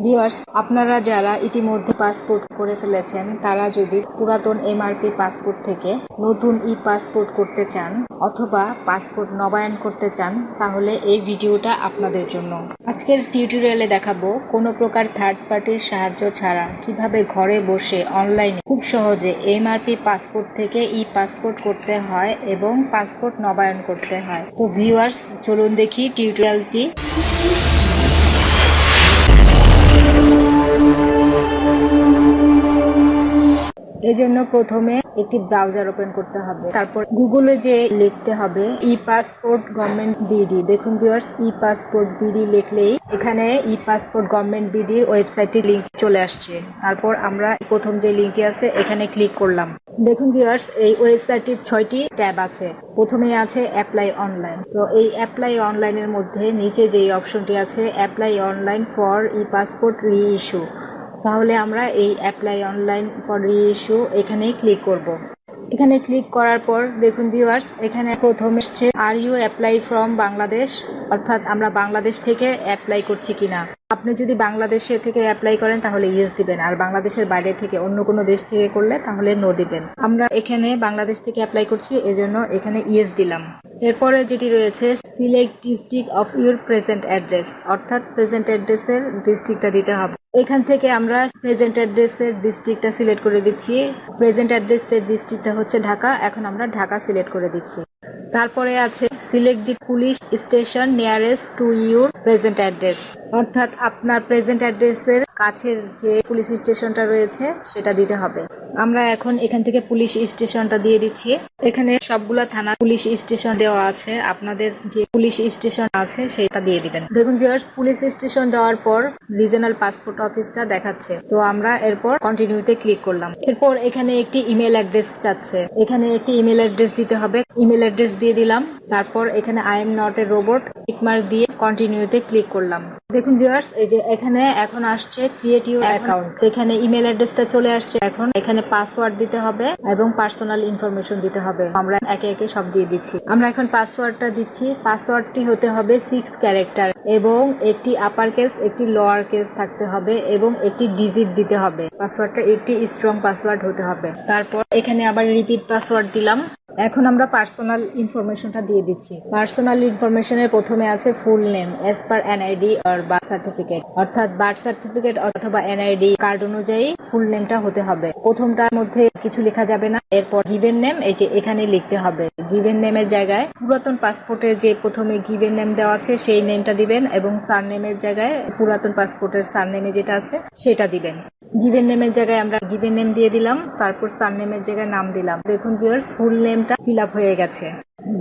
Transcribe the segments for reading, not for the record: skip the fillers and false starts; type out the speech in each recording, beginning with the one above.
Viewers, আপনারা যারা ইতিমধ্যে পাসপোর্ট করে ফেলেছেন তারা যদি পুরাতন এমআরপি পাসপোর্ট থেকে নতুন ই পাসপোর্ট করতে চান অথবা পাসপোর্ট নবায়ন করতে চান তাহলে এই ভিডিওটা আপনাদের জন্য। আজকের টিউটোরিয়ালে দেখাবো কোনো প্রকার থার্ড পার্টির সাহায্য ছাড়া কিভাবে ঘরে বসে অনলাইনে খুব সহজে এমআরপি পাসপোর্ট থেকে ই পাসপোর্ট করতে হয় এবং পাসপোর্ট নবায়ন করতে হয়। তো ভিউয়ার্স, চলুন দেখি টিউটোরিয়ালটি। এজন্য প্রথমে একটি ব্রাউজার ওপেন করতে হবে, তারপর গুগলে যে লিখতে হবে ই পাসপোর্ট গভর্নমেন্ট বিডি। দেখুন ভিউয়ার্স, ই পাসপোর্ট বিডি লিখলেই এখানে ই পাসপোর্ট গভর্নমেন্ট বিডির ওয়েবসাইটের লিংক চলে আসছে। তারপর আমরা প্রথম যে লিংকটি আছে এখানে ক্লিক করলাম। দেখুন ভিউয়ার্স, এই ওয়েবসাইটটির 6টি ট্যাব আছে। প্রথমে আছে অ্যাপ্লাই অনলাইন। তো এই অ্যাপ্লাই অনলাইনের মধ্যে নিচে যেই অপশনটি আছে apply online for E passport রি ইস্যু, তাহলে আমরা এই অ্যাপ্লাই অনলাইন ফর রি ইস্যু এখানে ক্লিক করব। এখানে ক্লিক করার পর দেখুন ভিউয়ার্স, এখানে প্রথমে আসছে are you apply from Bangladesh, অর্থাৎ আমরা বাংলাদেশ থেকে অ্যাপ্লাই করছি কিনা। আপনি যদি বাংলাদেশে থেকে অ্যাপ্লাই করেন তাহলে ইয়েস দিবেন, আর বাংলাদেশের বাইরে থেকে অন্য কোনো দেশ থেকে করলে তাহলে নো দিবেন। আমরা এখানে বাংলাদেশ থেকে অ্যাপ্লাই করছি, এজন্য এখানে ইয়েস দিলাম। এরপরে যেটি রয়েছে select district of your present address, অর্থাৎ প্রেজেন্ট অ্যাড্রেসের ডিস্ট্রিক্টটা দিতে হবে। এখান থেকে আমরা প্রেজেন্ট অ্যাড্রেসের ডিস্ট্রিক্টটা সিলেক্ট করে দিচ্ছি। প্রেজেন্ট অ্যাড্রেসের ডিস্ট্রিক্টটা হচ্ছে ঢাকা, এখন আমরা ঢাকা সিলেক্ট করে দিচ্ছি। তারপরে আছে select the police station nearest to your present address, অর্থাৎ আপনার প্রেজেন্ট অ্যাড্রেসের কাছের যে পুলিশ স্টেশনটা রয়েছে সেটা দিতে হবে। আমরা এখন এখান থেকে পুলিশ স্টেশনটা দিয়ে দিচ্ছি। এখানে সবগুলা থানা পুলিশ স্টেশন দেওয়া আছে, আপনাদের যে পুলিশ স্টেশন আছে সেটা দিয়ে দিবেন। দেখুন ভিউয়ার্স, পুলিশ স্টেশন দেওয়ার পর রিজনাল পাসপোর্ট অফিসটা দেখাচ্ছে। তো আমরা এরপর কন্টিনিউতে ক্লিক করলাম। এরপর এখানে একটি ইমেল অ্যাড্রেস চাচ্ছে, এখানে একটি ইমেল অ্যাড্রেস দিতে হবে। ইমেল অ্যাড্রেস দিয়ে দিলাম। তারপর এখানে I am not a robot tick mark দিয়ে কন্টিনিউতে ক্লিক করলাম। দেখুন ভিউয়ার্স, এই যে এখানে এখন আসছে ক্রিয়েট ইউর অ্যাকাউন্ট। এখানে ইমেল অ্যাড্রেসটা চলে আসছে। এখন এখানে পাসওয়ার্ড দিতে হবে এবং পার্সোনাল ইনফরমেশন দিতে হবে। আমরা একে একে সব দিয়ে দিচ্ছি। আমরা এখন পাসওয়ার্ডটা দিচ্ছি। পাসওয়ার্ডটি হতে হবে 6 ক্যারেক্টার এবং একটি আপার কেস একটি লোয়ার কেস থাকতে হবে এবং একটি ডিজিট দিতে হবে। পাসওয়ার্ডটা একটি স্ট্রং পাসওয়ার্ড হতে হবে। তারপর এখানে আবার রিপিট পাসওয়ার্ড দিলাম। এখন আমরা পার্সোনাল ইনফরমেশনটা দিয়ে দিচ্ছি। পার্সোনাল ইনফরমেশনের প্রথমে আছে ফুল নেম এজ পার এনআইডি আর বার্থ সার্টিফিকেট, অর্থাৎ বার্থ সার্টিফিকেট অথবা এনআইডি কার্ড অনুযায়ী ফুল নেমটা হতে হবে। প্রথমটার মধ্যে কিছু লেখা যাবে না। এরপর গিভেন নেম এই যে এখানে লিখতে হবে। গিভেন নেমের জায়গায় পুরাতন পাসপোর্টের যে প্রথমে গিভেন নেম দেওয়া আছে সেই নেমটা দিবেন এবং সারনেমের জায়গায় পুরাতন পাসপোর্টের সারনেমে যেটা আছে সেটা দিবেন। গিভেন নেমের জায়গায় আমরা গিভেন নেম দিয়ে দিলাম, তারপর সারনেমের জায়গায় নাম দিলাম। দেখুন ভিউয়ার্স, ফুল নেমটা ফিল আপ হয়ে গেছে।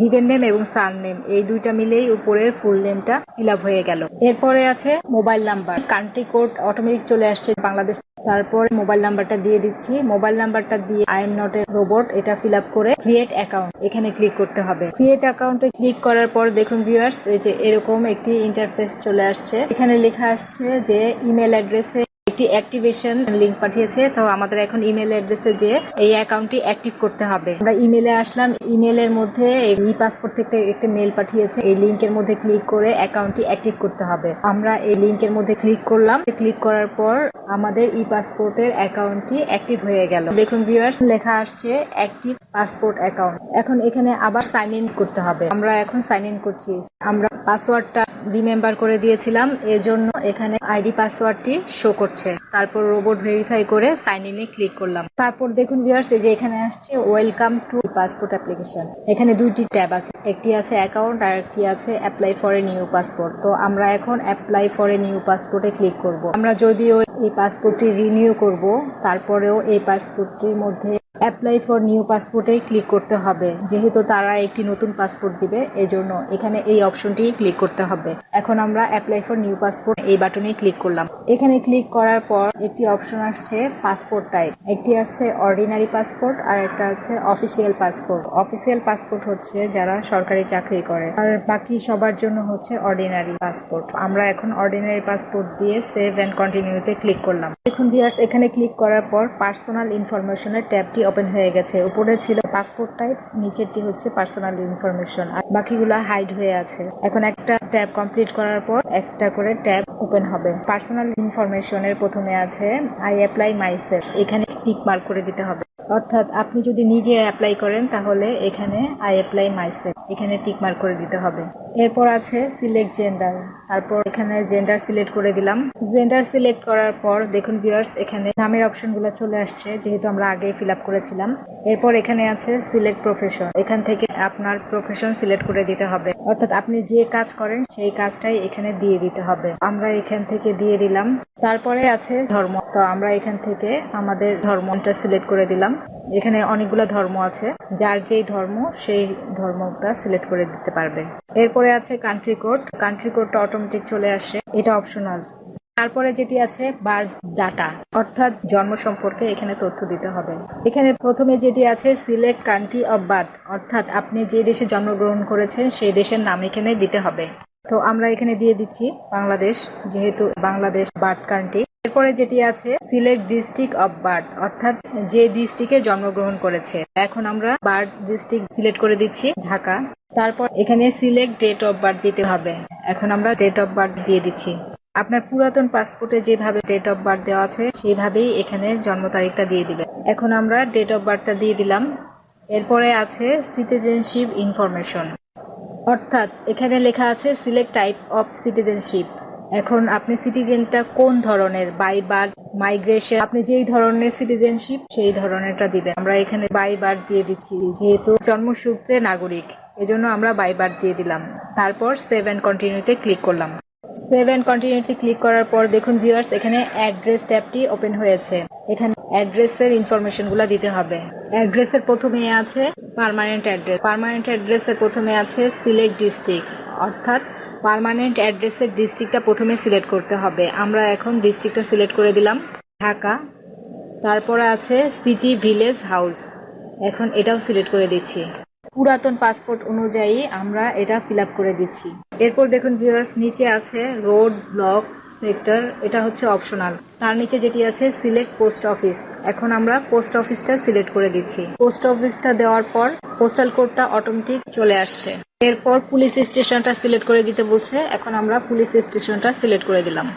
গিভেন নেম এবং সারনেম এই দুইটা মিলেই উপরের ফুল নেমটা ফিল আপ হয়ে গেল। এরপরে আছে mobile number. Country code automatic চলে আসছে বাংলাদেশ। তারপর মোবাইল নাম্বারটা দিয়ে দিচ্ছি। মোবাইল নাম্বারটা দিয়ে I am not a robot এটা ফিল আপ করে ক্রিয়েট অ্যাকাউন্ট এখানে ক্লিক করতে হবে। ক্রিয়েট অ্যাকাউন্টে ক্লিক করার পর দেখুন ভিউয়ার্স, এই যে এরকম একটি ইন্টারফেস চলে আসছে। এখানে লেখা আসছে যে ইমেল অ্যাড্রেসে একটি অ্যাক্টিভেশন লিংক পাঠিয়েছে। তো আমাদের এখন ইমেল অ্যাড্রেসে যে এই অ্যাকাউন্টটি অ্যাক্টিভ করতে হবে। আমরা ইমেলে আসলাম। ইমেলের মধ্যে ই পাসপোর্ট থেকে একটা মেল পাঠিয়েছে, এই লিংকের মধ্যে ক্লিক করে অ্যাকাউন্টটি অ্যাক্টিভ করতে হবে। আমরা এই লিংকের মধ্যে ক্লিক করলাম। ক্লিক করার পর আমাদের ই পাসপোর্টের অ্যাকাউন্টটি অ্যাক্টিভ হয়ে গেল। দেখুন ভিউয়ার্স, লেখা আসছে অ্যাক্টিভ পাসপোর্ট অ্যাকাউন্ট। এখন এখানে আবার সাইন ইন করতে হবে। আমরা এখন সাইন ইন করছি। আমরা পাসওয়ার্ডটা রিমেম্বার করে দিয়েছিলাম, এজন্য এখানে আইডি পাসওয়ার্ডটি শো করছে। তারপর রোবট ভেরিফাই করে সাইন ইনে ক্লিক করলাম। তারপর দেখুন ভিউয়ার্স, এই যে এখানে আসছে ওয়েলকাম টু পাসপোর্ট অ্যাপ্লিকেশন। এখানে দুইটি ট্যাব আছে, একটি আছে অ্যাকাউন্ট আর একটি আছে apply for a new passport. তো আমরা এখন অ্যাপ্লাই ফর এ নিউ পাসপোর্টে ক্লিক করব। আমরা যদিও এই পাসপোর্টটি রিনিউ করব, তারপরেও এই পাসপোর্টটির মধ্যে অ্যাপ্লাই ফর নিউ পাসপোর্টে ক্লিক করতে হবে, যেহেতু তারা একটি নতুন পাসপোর্ট দিবে, এজন্য এখানে এই অপশনটি ক্লিক করতে হবে। এখন আমরা অ্যাপ্লাই ফর নিউ পাসপোর্ট এই বাটনে ক্লিক করলাম। এখানে ক্লিক করার পর একটি অপশন আসছে পাসপোর্ট টাইপ। একটি আছে অর্ডিনারি পাসপোর্ট আর একটা আছে অফিসিয়াল পাসপোর্ট। অফিসিয়াল পাসপোর্ট হচ্ছে যারা সরকারি চাকরি করে, আর বাকি সবার জন্য হচ্ছে অর্ডিনারি পাসপোর্ট। আমরা এখন অর্ডিনারি পাসপোর্ট দিয়ে সেভ এন্ড কন্টিনিউতে ক্লিক করলাম। দেখুন ভিউয়ার্স, এখানে ক্লিক করার পর পার্সোনাল ইনফরমেশনের ট্যাবটি ওপেন হয়ে গেছে। উপরে ছিল পাসপোর্ট টাইপ, নিচেরটি হচ্ছে পার্সোনাল ইনফরমেশন, আর বাকিগুলো হাইড হয়ে আছে। এখন একটা ট্যাব কমপ্লিট করার পর একটা করে ট্যাব ওপেন হবে। পার্সোনাল ইনফরমেশনের প্রথমে আছে আই অ্যাপ্লাই মাইসেলফ, এখানে টিক মার্ক করে দিতে হবে। অর্থাৎ আপনি যদি নিজে অ্যাপ্লাই করেন তাহলে এখানে আই অ্যাপ্লাই মাইসেলফ এখানে টিক মার্ক করে দিতে হবে। এরপর আছে সিলেক্ট জেন্ডার, তারপর এখানে জেন্ডার সিলেক্ট করে দিলাম। জেন্ডার সিলেক্ট করার পর দেখুন ভিউয়ার্স এখানে নামের অপশনগুলো চলে আসছে, যেহেতু আমরা আগে ফিল আপ করেছিলাম। এরপর এখানে আছে সিলেক্ট প্রফেশন, এখান থেকে আপনার প্রফেশন সিলেক্ট করে দিতে হবে, অর্থাৎ আপনি যে কাজ করেন সেই কাজটাই এখানে দিয়ে দিতে হবে। আমরা এখান থেকে দিয়ে দিলাম। তারপরে আছে ধর্ম, তো আমরা এখান থেকে আমাদের ধর্মটা সিলেক্ট করে দিলাম। এখানে অনেকগুলো ধর্ম আছে, যার যেই ধর্ম সেই ধর্মটা সিলেক্ট করে দিতে পারবে। এরপরে আছে কান্ট্রি কোড, কান্ট্রি কোডটা অটোমেটিক চলে আসে, এটা অপশনাল। তারপরে যেটি আছে বার্থ ডাটা, অর্থাৎ জন্ম সম্পর্কে এখানে তথ্য দিতে হবে। এখানে প্রথমে যেটি আছে সিলেক্ট কান্ট্রি অফ বার্থ, অর্থাৎ আপনি যে দেশে জন্মগ্রহণ করেছেন সেই দেশের নাম এখানে দিতে হবে। তো আমরা এখানে দিয়ে দিচ্ছি বাংলাদেশ, যেহেতু বাংলাদেশ বার্থ কান্ট্রি। এরপরে যেটি আছে সিলেক্ট ডিস্ট্রিক্ট অফ বার্থ, অর্থাৎ যে ডিস্ট্রিক্টে জন্মগ্রহণ করেছে। এখন আমরা বার্থ ডিস্ট্রিক্ট সিলেক্ট করে দিচ্ছি ঢাকা। তারপর এখানে সিলেক্ট ডেট অফ বার্থ দিতে হবে, এখন আমরা ডেট অফ বার্থ দিয়ে দিচ্ছি। আপনার পুরাতন পাসপোর্টে যেভাবে ডেট অফ বার্থ দেওয়া আছে সেইভাবেই এখানে জন্ম তারিখটা দিয়ে দিবেন। এখন আমরা ডেট অফ বার্থটা দিয়ে দিলাম। এরপরে আছে সিটিজেনশিপ ইনফরমেশন, অর্থাৎ এখানে লেখা আছে সিলেক্ট টাইপ অফ সিটিজেনশিপ। এখন আপনি সিটিজেনটা কোন ধরনের, বাই বার্থ, মাইগ্রেশন, আপনি যেই ধরনের সিটিজেনশিপ সেই ধরনেরটা দিবেন। আমরা এখানে বাই বার্থ দিয়ে দিচ্ছি, যেহেতু জন্মসূত্রে নাগরিক এজন্য আমরা বাই বার্থ দিয়ে দিলাম। তারপর সেভ এন্ড কন্টিনিউতে ক্লিক করলাম। সেভ এন্ড কন্টিনিউতে ক্লিক করার পর দেখুন ভিউয়ার্স এখানে অ্যাড্রেস ট্যাবটি ওপেন হয়েছে। এখানে অ্যাড্রেসের ইনফরমেশনগুলো দিতে হবে। অ্যাড্রেসের প্রথমে আছে পার্মানেন্ট অ্যাড্রেস, পার্মানেন্ট অ্যাড্রেসের প্রথমে আছে সিলেক্ট ডিস্ট্রিক্ট, অর্থাৎ পার্মানেন্ট অ্যাড্রেসের ডিস্ট্রিক্টটা প্রথমে সিলেক্ট করতে হবে। আমরা এখন ডিস্ট্রিক্টটা সিলেক্ট করে দিলাম ঢাকা। তারপরে আছে সিটি, ভিলেজ, হাউস, এখন এটাও সিলেক্ট করে দিচ্ছি। পুরাতন পাসপোর্ট অনুযায়ী আমরা এটা ফিল আপ করে দিচ্ছি। এরপর দেখুন ভিউয়ার্স নিচে আছে রোড, ব্লক, সেক্টর, এটা হচ্ছে অপশনাল। তার নিচে যেটি আছে সিলেক্ট পোস্ট অফিস, এখন আমরা পোস্ট অফিসটা সিলেক্ট করে দিচ্ছি। পোস্ট অফিসটা দেওয়ার পর পোস্টাল কোডটা অটোমেটিক চলে আসছে। এরপর পুলিশ স্টেশনটা সিলেক্ট করে দিতে বলছে, এখন আমরা পুলিশ স্টেশনটা সিলেক্ট করে দিলাম।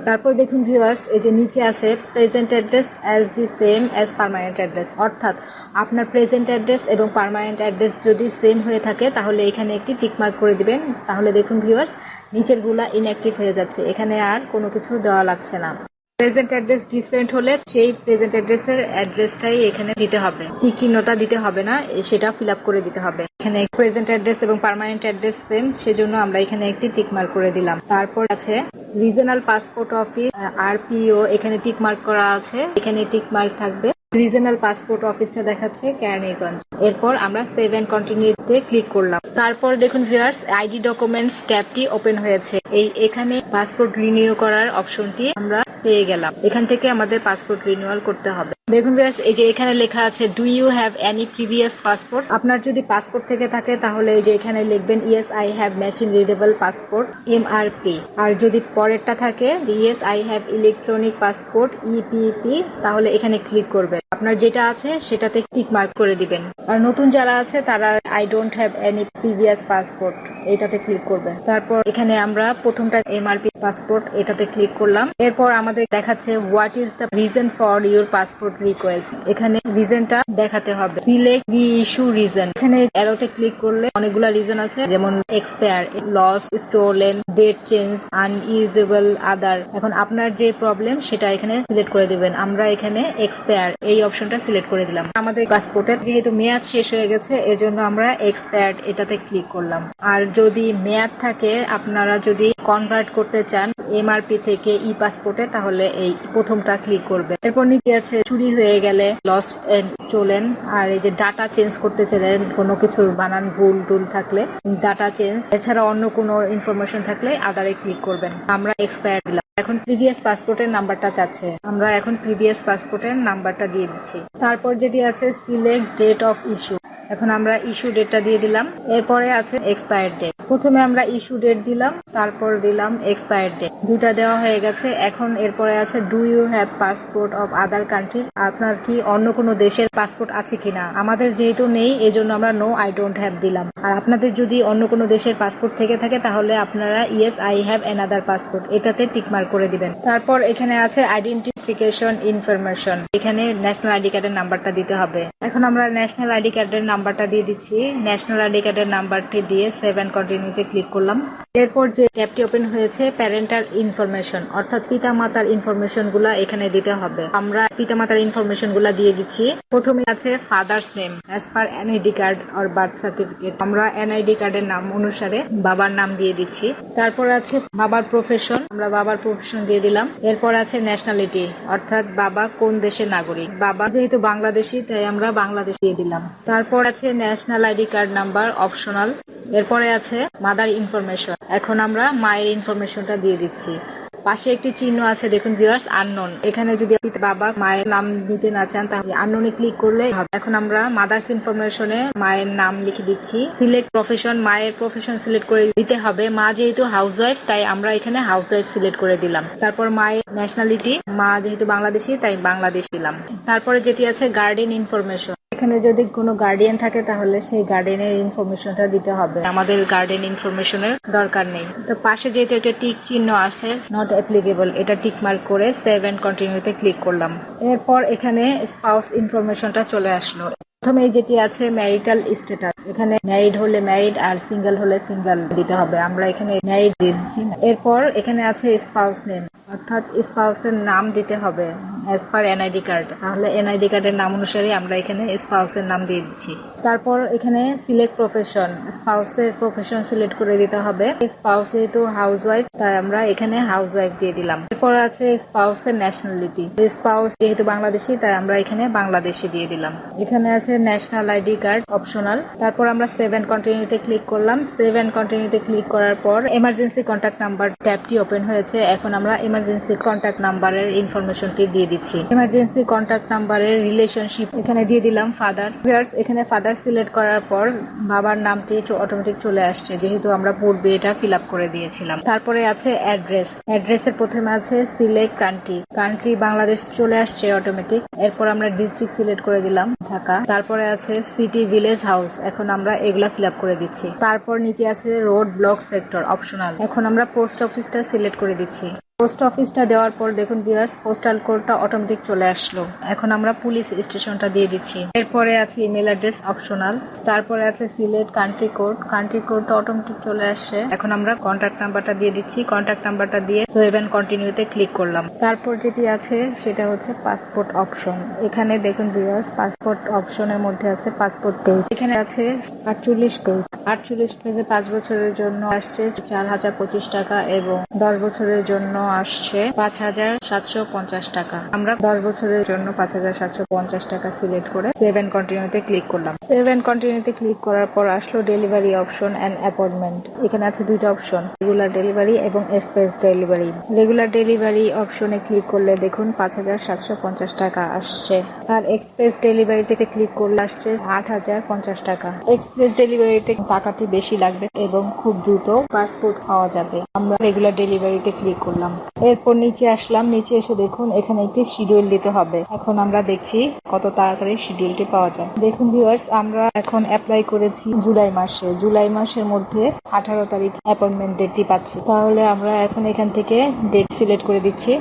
তারপর দেখুন ভিউয়ার্স এই যে নিচে আছে present address as the same as permanent address, অর্থাৎ আপনার প্রেজেন্ট অ্যাড্রেস এবং পার্মানেন্ট অ্যাড্রেস যদি সেম হয়ে থাকে তাহলে এখানে একটি টিক মার্ক করে দিবেন। তাহলে দেখুন ভিউয়ার্স নিচেরগুলা ইনঅ্যাক্টিভ হয়ে যাচ্ছে, এখানে আর কোনো কিছু দেওয়া লাগছে না। প্রেজেন্ট অ্যাড্রেস ডিফারেন্ট হলে সেই প্রেজেন্ট অ্যাড্রেসের অ্যাড্রেসটাই এখানে দিতে হবে, টিক চিহ্নটা দিতে হবে না, সেটা ফিল আপ করে দিতে হবে। এখানে প্রেজেন্ট অ্যাড্রেস এবং পার্মানেন্ট অ্যাড্রেস সেম, সেজন্য আমরা এখানে একটি টিক মার্ক করে দিলাম। তারপর আছে রিজনাল পাসপোর্ট অফিস আরপিও, এখানে টিক মার্ক করা আছে, এখানে টিক মার্ক থাকবে। রিজনাল পাসপোর্ট অফিসটা দেখাচ্ছে কেরানীগঞ্জ। এরপর আমরা সেভ এন্ড কন্টিনিউতে ক্লিক করলাম। তারপর দেখুন ভিউয়ার্স আইডি ডকুমেন্টস ট্যাবটি ওপেন হয়েছে। এখানে পাসপোর্ট রিনিউ করার অপশনটি আমরা পেয়ে গেলাম। এখান থেকে আমাদের পাসপোর্ট রিনিউয়াল করতে হবে। দেখুন ভিউয়ার্স এই যে এখানে লেখা আছে do you have any previous passport, আপনার যদি পাসপোর্ট থেকে থাকে তাহলে এই যে এখানে লিখবেন yes I have machine readable passport MRP, আর যদি পরেরটা থাকে yes I have electronic passport EPP, তাহলে এখানে ক্লিক করবেন। আপনার যেটা আছে সেটাতে টিক মার্ক করে দিবেন। আর নতুন যারা আছে তারা I don't have any previous passport এটাতে ক্লিক করবেন। তারপর এখানে আমরা প্রথমটা MRP পাসপোর্ট এটাতে ক্লিক করলাম। এরপর আমাদের দেখাচ্ছে what is the reason for your passport request, এখানে রিজনটা দেখাতে হবে। সিলেক্ট রি ইস্যু রিজন, এখানে অ্যারোতে ক্লিক করলে অনেকগুলা রিজন আছে, যেমন expire, loss, stolen, date change, unusable, other. এখন আপনার যে প্রবলেম সেটা এখানে সিলেক্ট করে দিবেন। আমরা এখানে এক্সপায়ার এই অপশনটা সিলেক্ট করে দিলাম। আমাদের পাসপোর্টের যেহেতু মেয়াদ শেষ হয়ে গেছে এজন্য আমরা এক্সপায়ার্ড এটাতে ক্লিক করলাম। আর যদি মেয়াদ থাকে, আপনারা যদি কনভার্ট করতে চান MRP থেকে ই পাসপোর্টে, তাহলে এই প্রথমটা ক্লিক করবে। এরপর নিচে আছে চুরি হয়ে গেলে, লস্ট এন্ড স্টোলেন, আর এই যে ডাটা চেঞ্জ করতে চাইলেন, কোনো কিছুর বানান ভুল টুল থাকলে ডাটা চেঞ্জ, এছাড়া অন্য কোনো ইনফরমেশন থাকলে আদারে ক্লিক করবেন। আমরা এক্সপায়ার দিলাম। এখন প্রিভিয়াস পাসপোর্টের নাম্বারটা চাচ্ছে, আমরা এখন প্রিভিয়াস পাসপোর্টের নাম্বারটা দিয়ে দিচ্ছি। তারপর যেটি আছে সিলেক্ট ডেট অফ ইস্যু, এখন আমরা ইস্যু ডেটটা দিয়ে দিলাম। এরপরে আছে এক্সপায়ার ডেট। প্রথমে আমরা ইস্যু ডেট দিলাম, তারপর দিলাম এক্সপায়ার ডেট। দুটা দেওয়া হয়ে গেছে। এখন এরপরে আছে do you have passport of other country, আপনার কি অন্য কোনো দেশের পাসপোর্ট আছে কিনা। আমাদের যেহেতু নেই এজন্য আমরা নো আই ডোন্ট হ্যাভ দিলাম। আর আপনাদের যদি অন্য কোনো দেশের পাসপোর্ট থেকে থাকে তাহলে আপনারা yes I have another passport এটাতে টিকমার্ক করে দিবেন। তারপর এখানে আছে আইডেন্টিফিকেশন ইনফরমেশন, এখানে ন্যাশনাল আইডি কার্ডের নাম্বারটা দিতে হবে। এখন আমরা ন্যাশনাল আইডি কার্ডের নাম্বারটা দিয়ে দিচ্ছি। ন্যাশনাল আইডি কার্ডের নাম্বারটি দিয়ে সেভ এন্ড কন্টিনিউতে ক্লিক করলাম। এরপর যে ট্যাবটি ওপেন হয়েছে প্যারেন্টাল ইনফরমেশন, অর্থাৎ পিতামাতার ইনফরমেশন গুলা এখানে দিতে হবে। আমরা পিতামাতার ইনফরমেশন গুলা দিয়ে দিচ্ছি। প্রথমে আছে father's name as per NID card or birth certificate, আমরা এনআইডি কার্ডের নাম অনুসারে বাবার নাম দিয়ে দিচ্ছি। তারপর আছে বাবার প্রফেশন, আমরা বাবার প্রফেশন দিয়ে দিলাম। এরপর আছে ন্যাশনালিটি, অর্থাৎ বাবা কোন দেশের নাগরিক। বাবা যেহেতু বাংলাদেশি তাই আমরা বাংলাদেশ দিয়ে দিলাম। তারপর আছে national ID card number optional. এরপরে আছে মাদার ইনফরমেশন, এখন আমরা মায়ের ইনফরমেশনটা দিয়ে দিচ্ছি। পাশে একটি চিহ্ন আছে দেখুন ভিউয়ার্স, আননোন। এখানে যদি বাবা মায়ের নাম দিতে না চান তাহলে আননোনে ক্লিক করলে হবে। এখন আমরা মাদার্স ইনফরমেশনে মায়ের নাম লিখে দিচ্ছি। সিলেক্ট প্রফেশন, মায়ের প্রফেশন সিলেক্ট করে দিতে হবে। মা যেহেতু হাউসওয়াইফ তাই আমরা এখানে হাউসওয়াইফ সিলেক্ট করে দিলাম। তারপর মায়ের ন্যাশনালিটি, মা যেহেতু বাংলাদেশি তাই বাংলাদেশ দিলাম। তারপরে যেটি আছে গার্ডিয়ান ইনফরমেশন, এখানে যদি কোনো গার্ডিয়ান থাকে তাহলে সেই গার্ডিয়ানের ইনফরমেশনটা দিতে হবে। আমাদের গার্ডিয়ান ইনফরমেশনের দরকার নেই। তো পাশে যেহেতু একটা টিক চিহ্ন আছে নট অ্যাপ্লিকেবল, এটা টিক মার্ক করে সেভ এন্ড কন্টিনিউতে ক্লিক করলাম। এরপর এখানে স্পাউস ইনফরমেশনটা চলে আসলো। প্রথমে যেটি আছে ম্যারিটাল স্ট্যাটাস, এখানে ম্যারিড হলে ম্যারিড আর সিঙ্গেল হলে সিঙ্গেল দিতে হবে। আমরা এখানে ম্যারিড দিচ্ছি। এরপর এখানে আছে স্পাউস নেম, অর্থাৎ স্পাউসের নাম দিতে হবে অ্যাজ পার এনআইডি কার্ড, তাহলে এনআইডি কার্ডের নাম অনুসারে আমরা এখানে স্পাউসের নাম দিয়ে দিচ্ছি। তারপর এখানে সিলেক্ট প্রফেশন, স্পাউসের প্রফেশন সিলেক্ট করে দিতে হবে। স্পাউস যেহেতু হাউসওয়াইফ তাই আমরা এখানে হাউসওয়াইফ দিয়ে দিলাম। এরপর আছে স্পাউসের ন্যাশনালিটি, স্পাউস যেহেতু বাংলাদেশি তাই আমরা এখানে বাংলাদেশি দিয়ে দিলাম। এখানে আছে ন্যাশনাল আইডি কার্ড অপশনাল। তারপর আমরা সেভ এন্ড কন্টিনিউতে ক্লিক করলাম। সেভ এন্ড কন্টিনিউতে ক্লিক করার পর এমার্জেন্সি কন্ট্যাক্ট নাম্বার ট্যাবটি ওপেন হয়েছে। এখন আমরা এমার্জেন্সি কন্ট্যাক্ট নাম্বারের ইনফরমেশনটি দিয়ে দিচ্ছি। এমার্জেন্সি কন্ট্যাক্ট নাম্বারের রিলেশনশিপ এখানে দিয়ে দিলাম ফাদার। এখানে ফাদার সিলেক্ট করার পর বাবার নামটি অটোমেটিক চলে আসছে যেহেতু আমরা পূর্বে এটা ফিল আপ করে দিয়েছিলাম। তারপরে আছে অ্যাড্রেস, অ্যাড্রেসের প্রথমে আছে সিলেক্ট কান্ট্রি, কান্ট্রি বাংলাদেশ চলে আসছে অটোমেটিক। এরপর আমরা ডিস্ট্রিক্ট সিলেক্ট করে দিলাম ঢাকা। তারপরে আছে সিটি, ভিলেজ, হাউস, এখন আমরা এগুলা ফিল আপ করে দিচ্ছি। তারপর নিচে আছে রোড, ব্লক, সেক্টর অপশনাল। এখন আমরা পোস্ট অফিসটা সিলেক্ট করে দিচ্ছি। পোস্ট অফিসটা দেওয়ার পর দেখুন ভিউয়ার্স পোস্টাল কোডটা অটোমেটিক চলে আসলো। এখন আমরা পুলিশ স্টেশনটা দিয়ে দিচ্ছি। এরপরে আছে ইমেল অ্যাড্রেস অপশনাল। তারপরে আছে সিলেক্ট কান্ট্রি কোড, কান্ট্রি কোডটা অটোমেটিক চলে আসছে। এখন আমরা কন্ট্যাক্ট নাম্বারটা দিয়ে দিচ্ছি। কন্ট্যাক্ট নাম্বারটা দিয়ে সেভ এন্ড কন্টিনিউতে ক্লিক করলাম। তারপর যেটি আছে সেটা হচ্ছে পাসপোর্ট অপশন। এখানে দেখুন ভিউয়ার্স পাসপোর্ট অপশনের মধ্যে আছে পাসপোর্ট পেজ, এখানে আছে 48 পেজ। 48 পেজে 5 বছরের জন্য আসছে 4025 টাকা এবং 10 বছরের জন্য আসছে 5750 টাকা। আমরা 10 বছরের জন্য 5750 টাকা সিলেক্ট করে সেভ এন্ড কন্টিনিউতে ক্লিক করলাম। সেভ এন্ড কন্টিনিউতে ক্লিক করার পর আসলো ডেলিভারি অপশন এন্ড অ্যাপয়েন্টমেন্ট। এখানে আছে দুইটা অপশন, রেগুলার ডেলিভারি এবং এক্সপ্রেস ডেলিভারি। রেগুলার ডেলিভারি অপশনে ক্লিক করলে দেখুন 5750 টাকা আসছে, আর এক্সপ্রেস ডেলিভারিতে ক্লিক করলে আসছে 8050 টাকা। এক্সপ্রেস ডেলিভারিতে টাকাটি বেশি লাগবে এবং খুব দ্রুত পাসপোর্ট পাওয়া যাবে। আমরা রেগুলার ডেলিভারিতে ক্লিক করলাম। এরপর নিচে আসলাম। নিচে এসে দেখুন এখানে একটি শিডিউল দিতে হবে। এখন আমরা দেখছি কত তাড়াতাড়ি শিডিউলটি পাওয়া যায়। দেখুন ভিউয়ার্স আমরা এখন অ্যাপ্লাই করেছি জুলাই মাসে। জুলাই মাসের মধ্যে 18 তারিখ অ্যাপয়েন্টমেন্ট ডেটটি পাচ্ছি। তাহলে আমরা এখন এখান থেকে ডেট সিলেক্ট করে দিচ্ছি।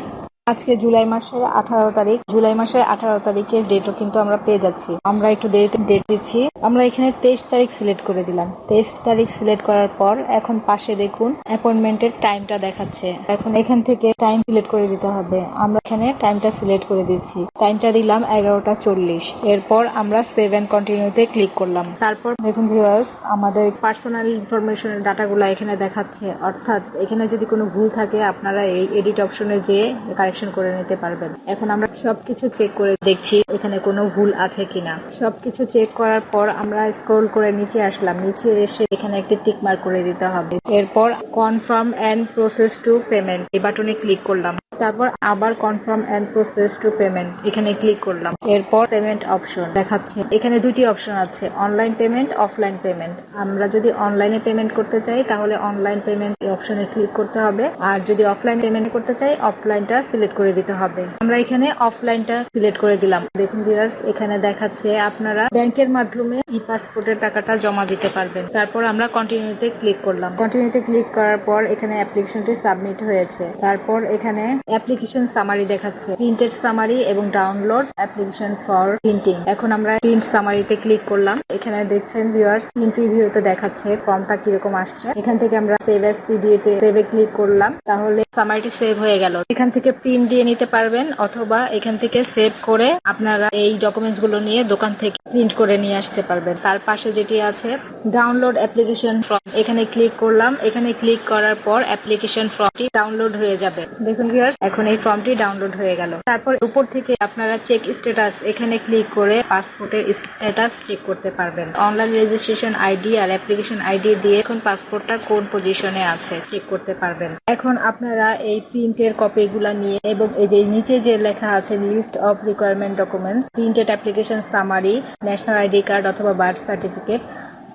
আজকে জুলাই মাসের 18 তারিখ। জুলাই মাসের 18 তারিখের ডেটও কিন্তু আমরা পেয়ে যাচ্ছি। আমরা একটু দেরিতে ডেট দিচ্ছি। আমরা এখানে 23 তারিখ সিলেক্ট করে দিলাম। 23 তারিখ সিলেক্ট করার পর এখন পাশে দেখুন অ্যাপয়েন্টমেন্টের টাইমটা দেখাচ্ছে। এখন এখান থেকে টাইম সিলেক্ট করে দিতে হবে। আমরা এখানে টাইমটা সিলেক্ট করে দিচ্ছি। টাইমটা দিলাম 11:40। এরপর আমরা সেভ এন্ড কন্টিনিউতে ক্লিক করলাম। তারপর দেখুন ভিউয়ার্স আমাদের পার্সোনাল ইনফরমেশনের ডাটাগুলো এখানে দেখাচ্ছে। অর্থাৎ এখানে যদি কোনো ভুল থাকে আপনারা এই এডিট অপশনে যেয়ে কারেকশন করে নিতে পারবেন। এখন আমরা সবকিছু চেক করে দেখছি এখানে কোনো ভুল আছে কিনা। সবকিছু চেক করার পর আমরা স্ক্রল করে নিচে আসলাম। নিচে এসে এখানে একটি টিক মার্ক করে দিতে হবে। এরপর confirm and process to payment এই বাটনে ক্লিক করলাম। তারপর আবার confirm and process to payment এখানে ক্লিক করলাম। এরপর পেমেন্ট অপশন দেখাচ্ছে। এখানে দুটি অপশন আছে, অনলাইন পেমেন্ট, অফলাইন পেমেন্ট। আমরা যদি অনলাইনে পেমেন্ট করতে চাই তাহলে অনলাইন পেমেন্ট অপশনে ক্লিক করতে হবে, আর যদি অফলাইন পেমেন্ট করতে চাই অফলাইনটা সিলেক্ট করে দিতে হবে। আমরা এখানে অফলাইনটা সিলেক্ট করে দিলাম। দেখুন ভিউয়ার্স, এখানে দেখাচ্ছে আপনারা ব্যাংকের মাধ্যমে ই পাসপোর্টের টাকাটা জমা দিতে পারবেন। তারপর আমরা কন্টিনিউতে ক্লিক করলাম। কন্টিনিউতে ক্লিক করার পর এখানে অ্যাপ্লিকেশনটি সাবমিট হয়েছে। তারপর এখানে অ্যাপ্লিকেশন সামারি দেখাচ্ছে, প্রিন্টেড সামারি এবং ডাউনলোড অ্যাপ্লিকেশন ফর প্রিন্টিং। এখন আমরা প্রিন্ট সামারিতে ক্লিক করলাম। এখানে দেখছেন ভিউয়ার্স, প্রিন্ট রিভিউতে দেখাচ্ছে ফর্মটা কিরকম আসছে। এখান থেকে আমরা সেভ অ্যাজ পিডিএফ সেভে ক্লিক করলাম, তাহলে সামারিটি সেভ হয়ে গেল। এখান থেকে প্রিন্ট দিয়ে নিতে পারবেন, অথবা এখান থেকে সেভ করে আপনারা এই ডকুমেন্টস গুলো নিয়ে দোকান থেকে প্রিন্ট করে নিয়ে আসতে পারবেন। তার পাশে যেটি আছে ডাউনলোড অ্যাপ্লিকেশন ফর্ম, এখানে ক্লিক করলাম। এখানে ক্লিক করার পর অ্যাপ্লিকেশন ফর্মটি ডাউনলোড হয়ে যাবে। দেখুন ভিউয়ার্স, এখন এই ফর্মটি ডাউনলোড হয়ে গেল। তারপর উপর থেকে আপনারা চেক স্ট্যাটাস এখানে ক্লিক করে পাসপোর্টের স্ট্যাটাস চেক করতে পারবেন। অনলাইন রেজিস্ট্রেশন আইডি আর অ্যাপ্লিকেশন আইডি দিয়ে এখন পাসপোর্টটা কোন পজিশনে আছে চেক করতে পারবেন। এখন আপনারা এই প্রিন্টের কপিগুলা নিয়ে এবং এই যে নিচে যে লেখা আছে list of requirement documents, printed application summary, national ID card অথবা বার্থ সার্টিফিকেট,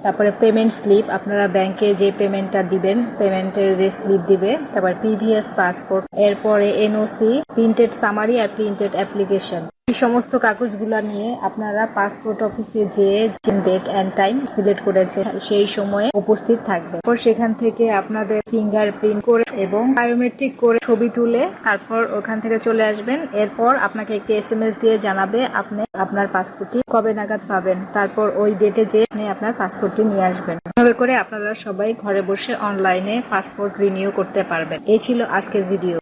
তারপরে পেমেন্ট স্লিপ, আপনারা ব্যাংকে যে পেমেন্টটা দিবেন পেমেন্টের যে স্লিপ দিবে, তারপর প্রিভিয়াস পাসপোর্ট, এরপরে এনওসি, প্রিন্টেড সামারি আর প্রিন্টেড অ্যাপ্লিকেশন। এই সমস্ত কাগজগুলা নিয়ে আপনারা পাসপোর্ট অফিসে যে ডেট এন্ড টাইম সিলেক্ট করেছে সেই সময়ে উপস্থিত থাকবে। তারপর সেখান থেকে আপনাদের ফিঙ্গারপ্রিন্ট করে এবং বায়োমেট্রিক করে ছবি তুলে তারপর ওখান থেকে চলে আসবেন। এরপর আপনাকে একটি এসএমএস দিয়ে জানাবে আপনি আপনার পাসপোর্টটি কবে নাগাদ পাবেন। তারপর ওই ডেটে যে আপনি আপনার পাসপোর্টটি নিয়ে আসবেন। এভাবে করে আপনারা সবাই ঘরে বসে অনলাইনে পাসপোর্ট রিনিউ করতে পারবেন। এই ছিল আজকের ভিডিও।